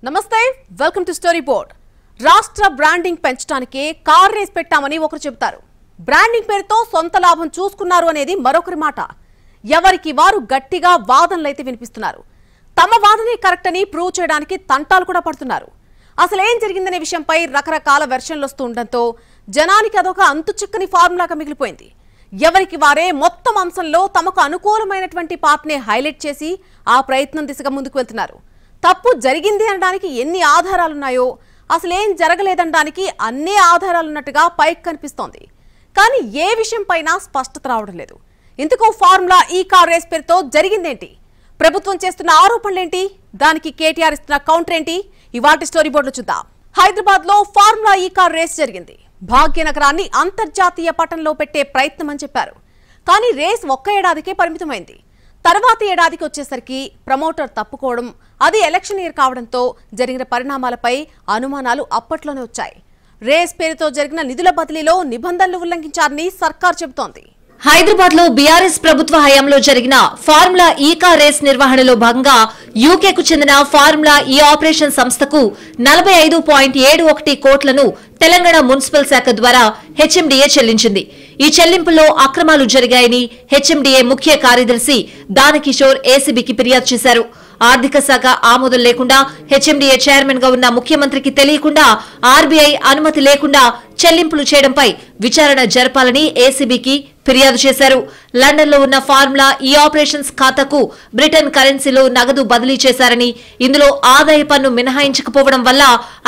నమస్తే welcome to story board. రాష్ట్ర branding పెంచడానికి కార్ రేస్ పెట్టామని ఒకరు చెబుతారు. బ్రాండింగ్ పేరుతో సొంత లాభం చూసుకున్నారు అనేది మరొకరి మాట. ఎవరికి వారు గట్టిగా వాదనలైతే వినిపిస్తున్నారు. తమ వాదనే కరెక్ట్ అని ప్రూవ్ చేయడానికి తంటాలు కూడా పడుతున్నారు. అసలు ఏం జరిగిందనే విషయంపై రకరకాల వెర్షన్లు వస్తూ ఉండడంతో జనానికి అదొక అంతుచిక్కని ఫార్ములాగా మిగిలిపోయింది. ఎవరికి వారే మొత్తం అంశంలో తమకు అనుకూలమైనటువంటి పార్ట్ని హైలైట్ చేసి ఆ ప్రయత్నం దిశగా ముందుకు వెళ్తున్నారు. తప్పు జరిగింది అనడానికి ఎన్ని ఆధారాలున్నాయో అసలు ఏం జరగలేదనడానికి అన్ని ఆధారాలున్నట్టుగా పైకి కనిపిస్తోంది. కానీ ఏ విషయం పైన స్పష్టత రావడం లేదు. ఇందుకు ఫార్ములా ఈ కార్ రేస్ పేరుతో జరిగిందేంటి, ప్రభుత్వం చేస్తున్న ఆరోపణలేంటి, దానికి కేటీఆర్ ఇస్తున్న కౌంటర్ ఏంటి, ఇవాటి స్టోరీ బోర్డులో చూద్దాం. హైదరాబాద్ లో ఫార్ములా ఈ కార్ రేస్ జరిగింది. భాగ్యనగరాన్ని అంతర్జాతీయ పటంలో పెట్టే ప్రయత్నం అని చెప్పారు. కానీ రేస్ ఒక్క ఏడాదికే పరిమితమైంది. తర్వాత ఏడాదికి వచ్చేసరికి ప్రమోటర్ తప్పుకోవడం, అది ఎలక్షన్ ఇయర్ కావడంతో జరిగిన పరిణామాలపై అనుమానాలు అప్పట్లోనే వచ్చాయి. రేస్ పేరుతో జరిగిన నిధుల బదిలీలో నిబంధనలు ఉల్లంఘించారని సర్కార్ చెబుతోంది. హైదరాబాద్ లో బీఆర్ఎస్ ప్రభుత్వ హయాంలో జరిగిన ఫార్ములా ఈ కార్ రేస్ నిర్వహణలో భాగంగా యూకేకు చెందిన ఫార్ములా ఈ ఆపరేషన్ సంస్థకు 45.71 కోట్లను తెలంగాణ మున్సిపల్ శాఖ ద్వారా హెచ్ఎండీఏ చెల్లించింది. ఈ చెల్లింపుల్లో అక్రమాలు జరిగాయని హెచ్ఎండీఏ ముఖ్య కార్యదర్శి దానకిషోర్ ఏసీబీకి ఫిర్యాదు చేశారు. ఆర్థిక శాఖ ఆమోదం లేకుండా హెచ్ఎండీఏ చైర్మన్ గా ఉన్న ముఖ్యమంత్రికి తెలియకుండా ఆర్బీఐ అనుమతి లేకుండా చెల్లింపులు చేయడంపై విచారణ జరపాలని ఏసీబీకి ఫిర్యాదు చేశారు. లండన్ లో ఉన్న ఫార్ములా ఈ ఆపరేషన్స్ ఖాతాకు బ్రిటన్ కరెన్సీలో నగదు బదిలీ చేశారని, ఇందులో ఆదాయ పన్ను మినహాయించకపోవడం వల్ల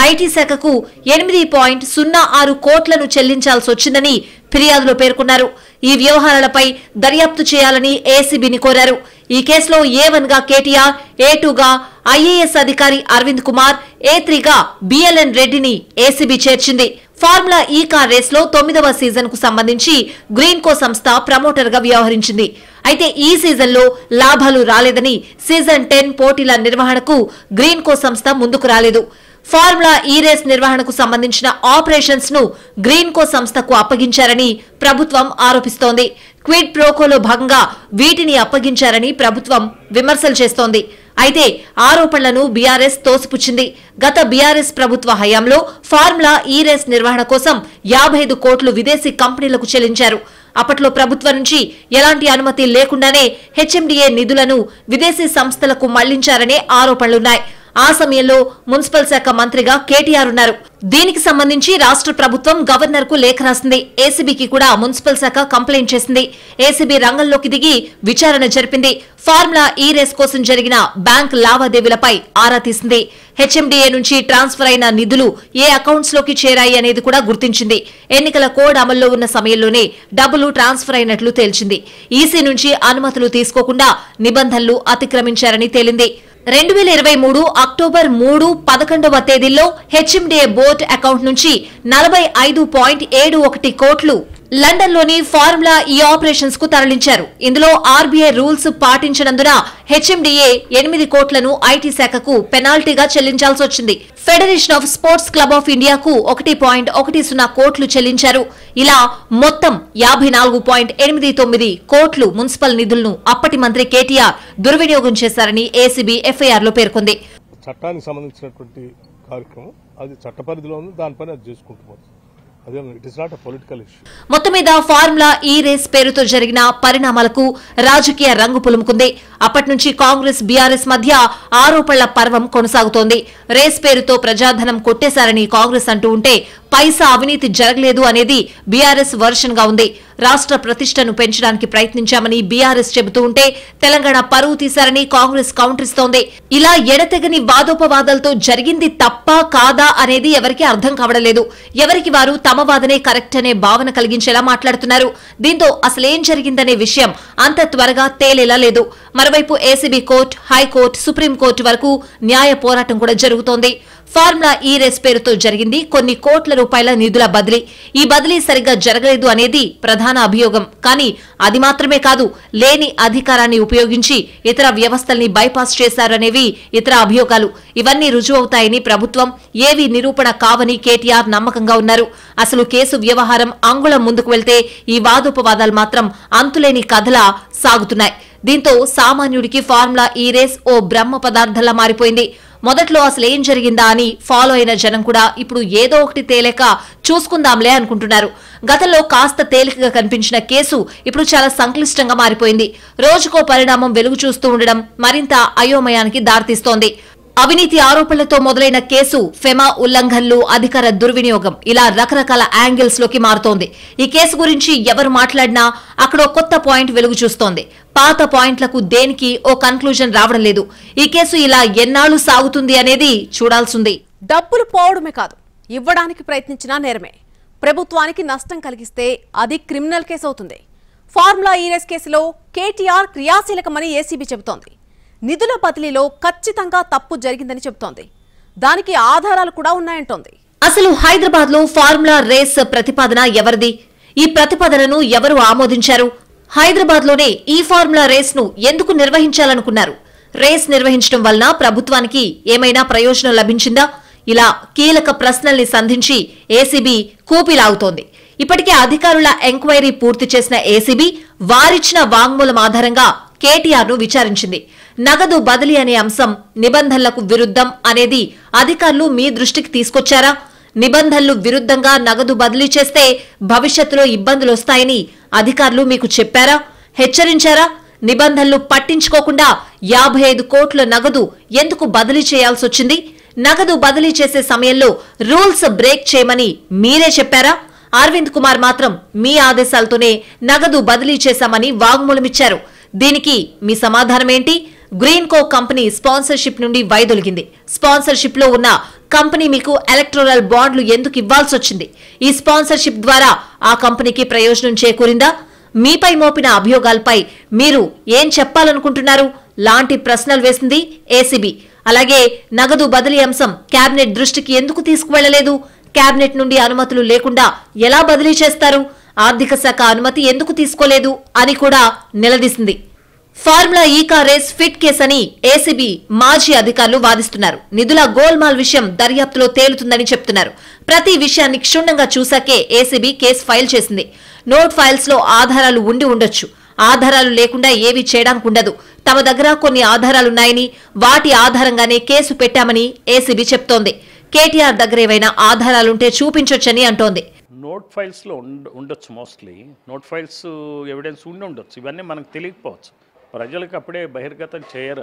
ఐటీ శాఖకు 8.06 కోట్లను చెల్లించాల్సి వచ్చిందని ఫిర్యాదులో పేర్కొన్నారు. ఈ వ్యవహారాలపై దర్యాప్తు చేయాలని ఏసీబీని కోరారు. ఈ కేసులో A1 గా కేటీఆర్, A2 గా ఐఏఎస్ అధికారి అరవింద్ కుమార్, A3 గా బిఎల్ఎన్ రెడ్డిని ఏసీబీ చేర్చింది. ఫార్ములా ఈ కార్ రేస్ లో 9వ సీజన్ కు సంబంధించి గ్రీన్కో సంస్థ ప్రమోటర్ గా వ్యవహరించింది. అయితే ఈ సీజన్ లో లాభాలు రాలేదని సీజన్ 10 పోటీల నిర్వహణకు గ్రీన్కో సంస్థ ముందుకు రాలేదు. ఫార్ములా ఈ రేస్ నిర్వహణకు సంబంధించిన ఆపరేషన్స్ ను గ్రీన్కో సంస్థకు అప్పగించారని ప్రభుత్వం ఆరోపిస్తోంది. క్విడ్ ప్రోకోలో భాగంగా వీటిని అప్పగించారని ప్రభుత్వం విమర్శలు చేస్తోంది. అయితే ఆరోపణలను బీఆర్ఎస్ తోసిపుచ్చింది. గత బీఆర్ఎస్ ప్రభుత్వ హయాంలో ఫార్ములా ఈ రేస్ నిర్వహణ కోసం 55 కోట్లు విదేశీ కంపెనీలకు చెల్లించారు. అప్పట్లో ప్రభుత్వం నుంచి ఎలాంటి అనుమతి లేకుండానే హెచ్ఎండీఏ నిధులను విదేశీ సంస్థలకు మళ్లించారనే ఆరోపణలున్నాయి. ఆ సమయంలో మున్సిపల్ శాఖ మంత్రిగా కేటీఆర్ ఉన్నారు. దీనికి సంబంధించి రాష్ట్ర ప్రభుత్వం గవర్నర్ కు లేఖ రాసింది. ఏసీబీకి కూడా మున్సిపల్ శాఖ కంప్లైంట్ చేసింది. ఏసీబీ రంగంలోకి దిగి విచారణ జరిపింది. ఫార్ములా ఈ రేస్ కోసం జరిగిన బ్యాంక్ లావాదేవీలపై ఆరా తీసింది. హెచ్ఎండీఏ నుంచి ట్రాన్స్ఫర్ అయిన నిధులు ఏ అకౌంట్స్ లోకి చేరాయి అనేది కూడా గుర్తించింది. ఎన్నికల కోడ్ అమల్లో ఉన్న సమయంలోనే డబ్బులు ట్రాన్స్ఫర్ అయినట్లు తేల్చింది. ఈసీ నుంచి అనుమతులు తీసుకోకుండా నిబంధనలు అతిక్రమించారని తేలింది. 2023 అక్టోబర్ 3, 11వ తేదీల్లో హెచ్ఎండీఏ బోర్డు అకౌంట్ నుంచి 45.71 కోట్లు లండన్ లోని ఫార్ములా ఈ ఆపరేషన్స్ కు తరలించారు. ఇందులో ఆర్బీఐ రూల్స్ పాటించనందున హెచ్ఎండీఏ 8 కోట్లను ఐటీ శాఖకు పెనాల్టీగా చెల్లించాల్సి వచ్చింది. Federation of sports club of ఇండియాకు 1.10 కోట్లు చెల్లించారు. ఇలా మొత్తం 54.89 కోట్లు మున్సిపల్ నిధులను అప్పటి మంత్రి కేటీఆర్ దుర్వినియోగం చేశారని ఏసీబీ ఎఫ్ఐఆర్ లో పేర్కొంది. చట్టానికి సంబంధించినటువంటి కార్యక్రమం అది చట్టపరిధిలో ఉంది, దానిపైన అది చేసుకుంటున్నారు. మొత్తం మీద ఫార్ములా ఈ రేస్ పేరుతో జరిగిన పరిణామాలకు రాజకీయ రంగు పులుముకుంది. అప్పటి నుంచి కాంగ్రెస్ బీఆర్ఎస్ మధ్య ఆరోపణల పర్వం కొనసాగుతోంది. రేస్ పేరుతో ప్రజాధనం కొట్టేశారని కాంగ్రెస్ అంటూ ఉంటే పైసా అవినీతి జరగలేదు అనేది బీఆర్ఎస్ వర్షన్ గా ఉంది. రాష్ట్ర ప్రతిష్టను పెంచడానికి ప్రయత్నించామని బీఆర్ఎస్ చెబుతూ ఉంటే తెలంగాణ పరువు తీశారని కాంగ్రెస్ కౌంటర్ ఇస్తోంది. ఇలా ఎడతెగని వాదోపవాదాలతో జరిగింది తప్పా కాదా అనేది ఎవరికి అర్థం కావడలేదు. ఎవరికి వారు తమ వాదనే కరెక్ట్ అనే భావన కలిగించేలా మాట్లాడుతున్నారు. దీంతో అసలేం జరిగిందనే విషయం అంత త్వరగా తేలేలా లేదు. మరోవైపు ఏసీబీ కోర్టు, హైకోర్టు, సుప్రీంకోర్టు వరకు న్యాయ పోరాటం కూడా జరుగుతోంది. ఫార్ములా ఈ రేస్ పేరుతో జరిగింది కొన్ని కోట్ల రూపాయల నిధుల బదిలీ. ఈ బదిలీ సరిగ్గా జరగలేదు అనేది ప్రధాన అభియోగం. కానీ అది మాత్రమే కాదు, లేని అధికారాన్ని ఉపయోగించి ఇతర వ్యవస్థల్ని బైపాస్ చేశారనేవి ఇతర అభియోగాలు. ఇవన్నీ రుజువవుతాయని ప్రభుత్వం, ఏవి నిరూపణ కావని కేటీఆర్ నమ్మకంగా ఉన్నారు. అసలు కేసు వ్యవహారం అంగుళం ముందుకు వెళ్తే ఈ వాదోపవాదాలు మాత్రం అంతులేని కథలా సాగుతున్నాయి. దీంతో సామాన్యుడికి ఫార్ములా ఈ రేస్ ఓ బ్రహ్మ పదార్థంలా మారిపోయింది. మొదట్లో అసలు ఏం జరిగిందా అని ఫాలో అయిన జనం కూడా ఇప్పుడు ఏదో ఒకటి తేలేక చూసుకుందాంలే అనుకుంటున్నారు. గతంలో కాస్త తేలికగా కనిపించిన కేసు ఇప్పుడు చాలా సంక్లిష్టంగా మారిపోయింది. రోజుకో పరిణామం వెలుగు చూస్తూ ఉండడం మరింత అయోమయానికి దారితీస్తోంది. అవినీతి ఆరోపణలతో మొదలైన కేసు ఫెమా ఉల్లంఘనలు, అధికార దుర్వినియోగం ఇలా రకరకాల యాంగిల్స్ లోకి మారుతోంది. ఈ కేసు గురించి ఎవరు మాట్లాడినా అక్కడ ఓ కొత్త పాయింట్ వెలుగు చూస్తోంది. పాత పాయింట్లకు దేనికి ఓ కన్క్లూజన్ రావడం లేదు. ఈ కేసు ఇలా ఎన్నాళ్లు సాగుతుంది అనేది చూడాల్సింది. డబ్బులు పోవడమే కాదు, ఇవ్వడానికి ప్రయత్నించినా నేరమే. ప్రభుత్వానికి నష్టం కలిగిస్తే అది క్రిమినల్ కేసు అవుతుంది. ఫార్ములా ఈ రేస్ కేసులో కేటీఆర్ క్రియాశీలకమని ఏసీబీ చెబుతోంది. నిధుల బదిలీలో ఖచ్చితంగా తప్పు జరిగిందని చెబుతోంది. దానికి ఆధారాలు కూడా ఉన్నాయంటోంది. అసలు హైదరాబాద్ లో ఫార్ములా రేస్ ప్రతిపాదన ఎవరిది? ఈ ప్రతిపాదనను ఎవరు ఆమోదించారు? హైదరాబాద్ లోనే ఈ ఫార్ములా రేస్ ను ఎందుకు నిర్వహించాలనుకున్నారు? రేస్ నిర్వహించడం వలన ప్రభుత్వానికి ఏమైనా ప్రయోజనం లభించిందా? ఇలా కీలక ప్రశ్నల్ని సంధించి ఏసీబీ కూపిలాగుతోంది. ఇప్పటికే అధికారుల ఎంక్వైరీ పూర్తి చేసిన ఏసీబీ వారిచ్చిన వాంగ్మూలం ఆధారంగా కేటీఆర్ ను విచారించింది. నగదు బదిలీ అనే అంశం నిబంధనలకు విరుద్ధం అనేది అధికారులు మీ దృష్టికి తీసుకొచ్చారా? నిబంధనలు విరుద్ధంగా నగదు బదిలీ చేస్తే భవిష్యత్తులో ఇబ్బందులు వస్తాయని అధికారులు మీకు చెప్పారా? హెచ్చరించారా? నిబంధనలు పట్టించుకోకుండా 55 కోట్ల నగదు ఎందుకు బదిలీ చేయాల్సి వచ్చింది? నగదు బదిలీ చేసే సమయంలో రూల్స్ బ్రేక్ చేయమని మీరే చెప్పారా? అరవింద్ కుమార్ మాత్రం మీ ఆదేశాలతోనే నగదు బదిలీ చేశామని వాంగ్మూలమిచ్చారు. దీనికి మీ సమాధానమేంటి? గ్రీన్కో కంపెనీ స్పాన్సర్షిప్ నుండి వైదొలిగింది. స్పాన్సర్షిప్ లో ఉన్న కంపెనీ మీకు ఎలక్టోరల్ బాండ్లు ఎందుకు ఇవ్వాల్సి వచ్చింది? ఈ స్పాన్సర్షిప్ ద్వారా ఆ కంపెనీకి ప్రయోజనం చేకూరిందా? మీపై మోపిన అభియోగాలపై మీరు ఏం చెప్పాలనుకుంటున్నారు లాంటి ప్రశ్నలు వేసింది ఏసీబీ. అలాగే నగదు బదిలీ అంశం కేబినెట్ దృష్టికి ఎందుకు తీసుకువెళ్లలేదు? కేబినెట్ నుండి అనుమతులు లేకుండా ఎలా బదిలీ చేస్తారు? ఆర్థిక శాఖ అనుమతి ఎందుకు తీసుకోలేదు అని కూడా నిలదీసింది. ఫార్ములా ఈ కార్ రేస్ ఫిట్ కేసని ఏసీబీ మాజీ అధికారులు వాదిస్తున్నారు. నిధుల గోల్మాల్ విషయం దర్యాప్తులో తేలుతుందని చెప్తున్నారు. ప్రతి విషయాన్ని క్షుణ్ణంగా చూశాకే ఏసీబీ కేసు ఫైల్ చేసింది. నోట్ ఫైల్స్ లో ఆధారాలు ఉండి ఉండొచ్చు. ఆధారాలు లేకుండా ఏవీ చేయడానికి ఉండదు. తమ దగ్గర కొన్ని ఆధారాలున్నాయని వాటి ఆధారంగానే కేసు పెట్టామని ఏసీబీ చెప్తోంది. కేటీఆర్ దగ్గర ఏవైనా ఆధారాలుంటే చూపించొచ్చని అంటోంది. నోట్ ఫైల్స్లో ఉండొచ్చు, మోస్ట్లీ నోట్ ఫైల్స్ ఎవిడెన్స్ ఉండొచ్చు. ఇవన్నీ మనకు తెలియకపోవచ్చు. ప్రజలకు అప్పుడే బహిర్గతం చేయరు.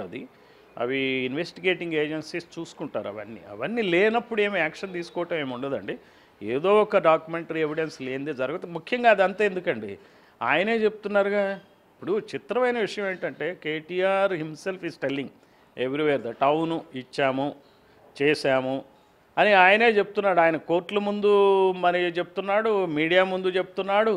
అవి ఇన్వెస్టిగేటింగ్ ఏజెన్సీస్ చూసుకుంటారు. అవన్నీ లేనప్పుడు ఏమి యాక్షన్ తీసుకోవటం ఏమి ఉండదండి. ఏదో ఒక డాక్యుమెంటరీ ఎవిడెన్స్ లేనిదే జరుగుతుంది. ముఖ్యంగా అదంతా ఎందుకండి, ఆయనే చెప్తున్నారుగా. ఇప్పుడు చిత్రమైన విషయం ఏంటంటే KTR himself is telling everywhere the town ఇచ్చాము చేశాము అని ఆయనే చెప్తున్నాడు. ఆయన కోర్టుల ముందు మరి చెప్తున్నాడు, మీడియా ముందు చెప్తున్నాడు.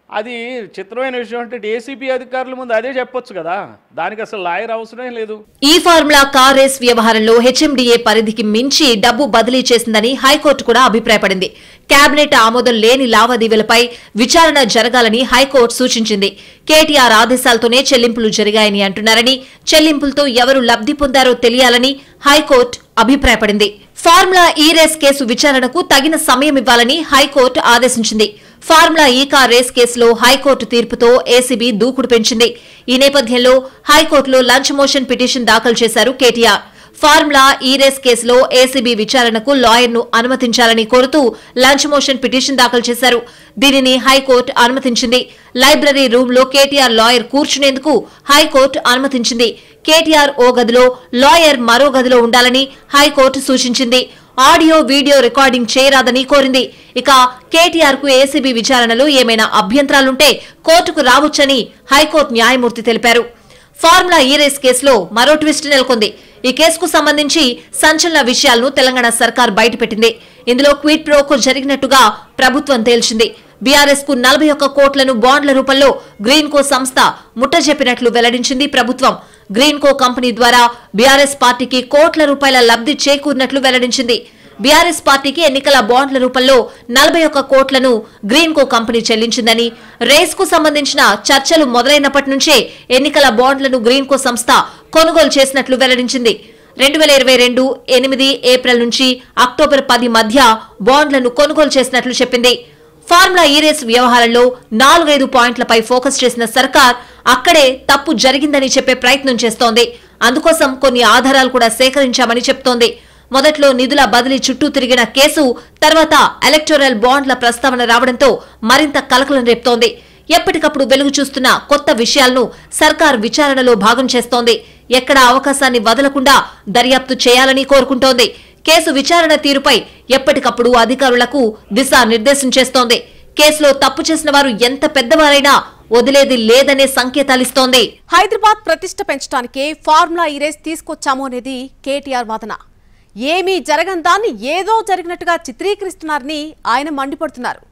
అది చిత్రమైన విషయం అంటే ఏసీబీ అధికారుల ముందు అదే చెప్పొచ్చు కదా. దానికి అసలు లాయర్ అవసరమే లేదు. ఈ ఫార్ములా కార్ రేస్ వ్యవహారంలో హెచ్ఎండిఏ పరిధికి మించి డబ్బు బదిలీ చేసిందని హైకోర్టు కూడా అభిప్రాయపడింది. కేబినెట్ ఆమోదం లేని లావాదేవీలపై విచారణ జరగాలని హైకోర్టు సూచించింది. కేటీఆర్ ఆదేశాలతోనే చెల్లింపులు జరిగాయని అంటున్నారని, చెల్లింపులతో ఎవరు లబ్ధి పొందారో తెలియాలని హైకోర్టు అభిప్రాయపడింది. ఫార్ములా ఈ రేస్ కేసు విచారణకు తగిన సమయం ఇవ్వాలని హైకోర్టు ఆదేశించింది. ఫార్ములా ఈ కార్ రేస్ కేసులో హైకోర్టు తీర్పుతో ఏసీబీ దూకుడు పెంచింది. ఈ నేపథ్యంలో హైకోర్టులో లంచ్ మోషన్ పిటిషన్ దాఖలు చేశారు కేటీఆర్. ఫార్ములా ఈ రేస్ కేసులో ఏసీబీ విచారణకు లాయర్ను అనుమతించాలని కోరుతూ లంచ్ మోషన్ పిటిషన్ దాఖలు చేశారు. దీనిని హైకోర్టు అనుమతించింది. లైబ్రరీ రూమ్ లో కేటీఆర్ లాయర్ కూర్చునేందుకు హైకోర్టు అనుమతించింది. కేటీఆర్ ఓ గదిలో, లాయర్ మరో గదిలో ఉండాలని హైకోర్టు సూచించింది. ఆడియో వీడియో రికార్డింగ్ చేయరాదని కోరింది. ఇక కేటీఆర్ కు ఏసీబీ విచారణలో ఏమైనా అభ్యంతరాలుంటే కోర్టుకు రావచ్చని హైకోర్టు న్యాయమూర్తి తెలిపారు. ఫార్ములా ఈ రేస్ కేసులో మరో ట్విస్ట్ నెలకొంది. ఈ కేసుకు సంబంధించి సంచలన విషయాలను తెలంగాణ సర్కార్ బయటపెట్టింది. ఇందులో క్విడ్ ప్రోకో జరిగినట్టుగా ప్రభుత్వం తేల్చింది. బీఆర్ఎస్ కు 41 కోట్లను బాండ్ల రూపంలో గ్రీన్కో సంస్థ ముట్టజెప్పినట్లు వెల్లడించింది ప్రభుత్వం. గ్రీన్కో కంపెనీ ద్వారా బీఆర్ఎస్ పార్టీకి కోట్ల రూపాయల లబ్ధి చేకూరినట్లు వెల్లడించింది. బీఆర్ఎస్ పార్టీకి ఎన్నికల బాండ్ల రూపంలో 41 కోట్లను గ్రీన్కో కంపెనీ చెల్లించిందని, రేస్ కు సంబంధించిన చర్చలు మొదలైనప్పటి నుంచే ఎన్నికల బాండ్లను గ్రీన్కో సంస్థ కొనుగోలు చేసినట్లు వెల్లడించింది. 2022 8 ఏప్రిల్ నుంచి అక్టోబర్ 10 మధ్య బాండ్లను కొనుగోలు చేసినట్లు చెప్పింది. ఫార్ములా ఈ రేస్ వ్యవహారంలో 4-5 పాయింట్లపై ఫోకస్ చేసిన సర్కార్ అక్కడే తప్పు జరిగిందని చెప్పే ప్రయత్నం చేస్తోంది. అందుకోసం కొన్ని ఆధారాలు కూడా సేకరించామని చెప్తోంది. మొదట్లో నిధుల బదిలీ చుట్టూ తిరిగిన కేసు తర్వాత ఎలక్టోరల్ బాండ్ల ప్రస్తావన రావడంతో మరింత కలకలం రేపుతోంది. ఎప్పటికప్పుడు వెలుగు చూస్తున్న కొత్త విషయాలను సర్కార్ విచారణలో భాగం చేస్తోంది. ఎక్కడా అవకాశాన్ని వదలకుండా దర్యాప్తు చేయాలని కోరుకుంటోంది. కేసు విచారణ తీరుపై ఎప్పటికప్పుడు అధికారులకు దిశానిర్దేశం చేస్తోంది. కేసులో తప్పు చేసిన వారు ఎంత పెద్దవారైనా వదిలేది లేదనే సంకేతాలిస్తోంది. హైదరాబాద్ ప్రతిష్ట పెంచడానికే ఫార్ములా ఈ రేస్ తీసుకొచ్చాము అనేది కేటీఆర్ వాదన. ఏమీ జరగని దాన్ని ఏదో జరిగినట్టుగా చిత్రీకరిస్తున్నారని ఆయన మండిపడుతున్నారు.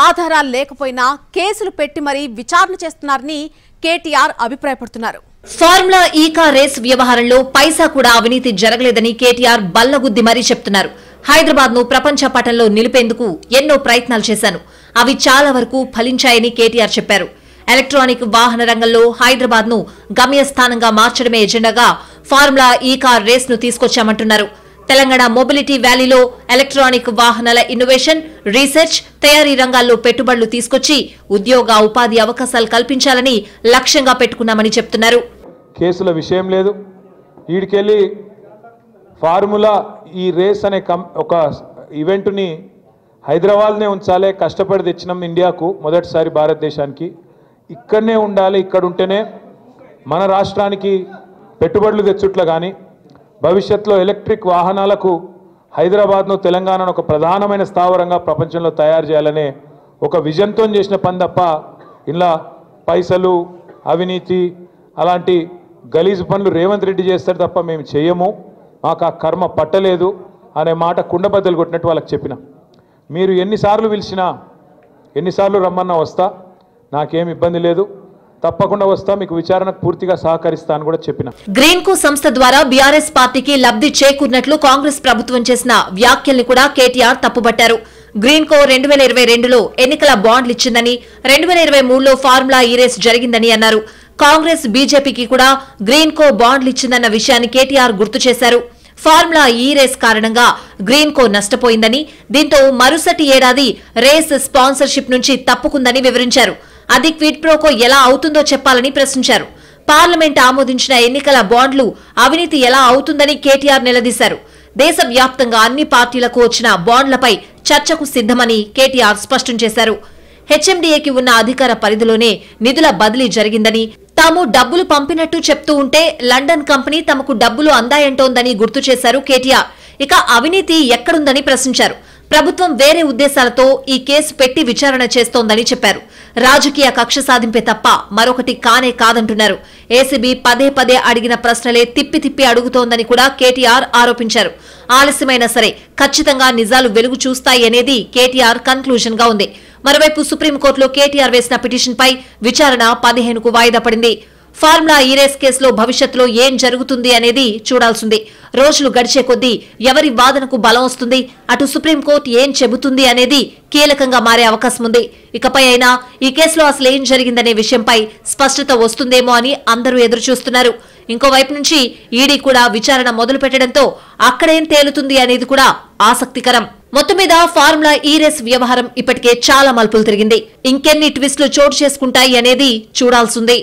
ఆధారాలు లేకపోయినా కేసులు పెట్టి మరీ విచారణ చేస్తున్నారని కేటీఆర్ అభిప్రాయపడుతున్నారు. ఫార్ములా ఈ కార్ రేస్ వ్యవహారంలో పైసా కూడా అవినీతి జరగలేదని కేటీఆర్ బల్లగుద్ది మరీ చెప్తున్నారు. హైదరాబాద్ ను ప్రపంచ పటంలో నిలిపేందుకు ఎన్నో ప్రయత్నాలు చేశాను, అవి చాలా వరకు ఫలించాయని కేటీఆర్ చెప్పారు. ఎలక్ట్రానిక్ వాహన రంగంలో హైదరాబాద్ ను గమ్యస్థానంగా మార్చడమే ఎజెండాగా ఫార్ములా ఈ కార్ రేస్ ను తీసుకొచ్చామంటున్నారు. తెలంగాణ మొబిలిటీ వ్యాలీలో ఎలక్ట్రానిక్ వాహనాల ఇన్నోవేషన్, రీసెర్చ్, తయారీ రంగాల్లో పెట్టుబడులు తీసుకొచ్చి ఉద్యోగ ఉపాధి అవకాశాలు కల్పించాలని లక్ష్యంగా పెట్టుకున్నామని చెప్తున్నారు. కేసుల విషయం లేదు, ఈడికెళ్ళి ఫార్ములా ఈ రేస్ అనే ఒక ఈవెంట్ని హైదరాబాద్నే ఉంచాలి, కష్టపడి తెచ్చినాం ఇండియాకు మొదటిసారి భారతదేశానికి, ఇక్కడనే ఉండాలి, ఇక్కడ ఉంటేనే మన రాష్ట్రానికి పెట్టుబడులు తెచ్చుట్ల కానీ భవిష్యత్తులో ఎలక్ట్రిక్ వాహనాలకు హైదరాబాద్ను తెలంగాణను ఒక ప్రధానమైన స్థావరంగా ప్రపంచంలో తయారు చేయాలనే ఒక విజన్తో చేసిన పని తప్ప ఇలా పైసలు, అవినీతి అలాంటి గలీజు పనులు రేవంత్ రెడ్డి చేస్తారు తప్ప మేము చేయము, మాకు ఆ కర్మ పట్టలేదు అనే మాట కుండబద్దలు కొట్టినట్టు వాళ్ళకి చెప్పిన. మీరు ఎన్నిసార్లు పిలిచినా ఎన్నిసార్లు రమ్మన్నా వస్తా, నాకేం ఇబ్బంది లేదు, తప్పకుండా వస్తా, మీకు విచారణకు పూర్తిగా సహకరిస్తా అని కూడా చెప్పిన. గ్రీన్ కో సంస్థ ద్వారా బీఆర్ఎస్ పార్టీకి లబ్ధి చేకూరినట్లు కాంగ్రెస్ ప్రభుత్వం చేసిన వ్యాఖ్యల్ని కూడా కేటీఆర్ తప్పుబట్టారు. గ్రీన్ కో 2022లో ఎన్నికల బాండ్లు ఇచ్చిందని, 2023లో ఫార్ములా ఈ రేస్ జరిగిందని అన్నారు. కాంగ్రెస్ బీజేపీకి కూడా గ్రీన్ కో బాండ్లు ఇచ్చిందన్న విషయాన్ని కేటీఆర్ గుర్తు చేశారు. ఫార్ములా ఈ రేస్ కారణంగా గ్రీన్ కో నష్టపోయిందని, దీంతో మరుసటి ఏడాది రేస్ స్పాన్సర్షిప్ నుంచి తప్పుకుందని వివరించారు. అది క్విడ్ ప్రోకో ఎలా అవుతుందో చెప్పాలని ప్రశ్నించారు. పార్లమెంట్ ఆమోదించిన ఎన్నికల బాండ్లు అవినీతి ఎలా అవుతుందని కేటీఆర్ నిలదీశారు. దేశవ్యాప్తంగా అన్ని పార్టీలకు వచ్చిన బాండ్లపై చర్చకు సిద్ధమని కేటీఆర్ స్పష్టం చేశారు. హెచ్ఎండీఏకి ఉన్న అధికార పరిధిలోనే నిధుల బదిలీ జరిగిందని, తాము డబ్బులు పంపినట్టు చెప్తూ ఉంటే లండన్ కంపెనీ తమకు డబ్బులు అందాయంటోందని గుర్తు చేశారు కేటీఆర్. ఇక అవినీతి ఎక్కడుందని ప్రశ్నించారు. ప్రభుత్వం వేరే ఉద్దేశాలతో ఈ కేసు పెట్టి విచారణ చేస్తోందని చెప్పారు. రాజకీయ కక్ష సాధింపే తప్ప మరొకటి కానే కాదంటున్నారు. ఏసీబీ పదే పదే అడిగిన ప్రశ్నలే తిప్పి తిప్పి అడుగుతోందని కూడా కేటీఆర్ ఆరోపించారు. ఆలస్యమైనా సరే ఖచ్చితంగా నిజాలు వెలుగు చూస్తాయి అనేది కేటీఆర్ కన్క్లూజన్ గా ఉంది. మరోవైపు సుప్రీంకోర్టులో కేటీఆర్ వేసిన పిటిషన్పై విచారణ 15కు వాయిదా పడింది. ఫార్ములా ఈ రేస్ కేసులో భవిష్యత్తులో ఏం జరుగుతుంది అనేది చూడాల్సింది. రోజులు గడిచే కొద్దీ ఎవరి వాదనకు బలం వస్తుంది, అటు సుప్రీంకోర్టు ఏం చెబుతుంది అనేది కీలకంగా మారే అవకాశం ఉంది. ఇకపై అయినా ఈ కేసులో అసలు ఏం జరిగిందనే విషయంపై స్పష్టత వస్తుందేమో అని అందరూ ఎదురుచూస్తున్నారు. ఇంకోవైపు నుంచి ఈడీ కూడా విచారణ మొదలు పెట్టడంతో అక్కడేం తేలుతుంది అనేది కూడా ఆసక్తికరం. మొత్తం మీద ఫార్ములా ఈ రేస్ వ్యవహారం ఇప్పటికే చాలా మలుపులు తిరిగింది. ఇంకెన్ని ట్విస్టులు చోటు చేసుకుంటాయి అనేది చూడాల్సింది.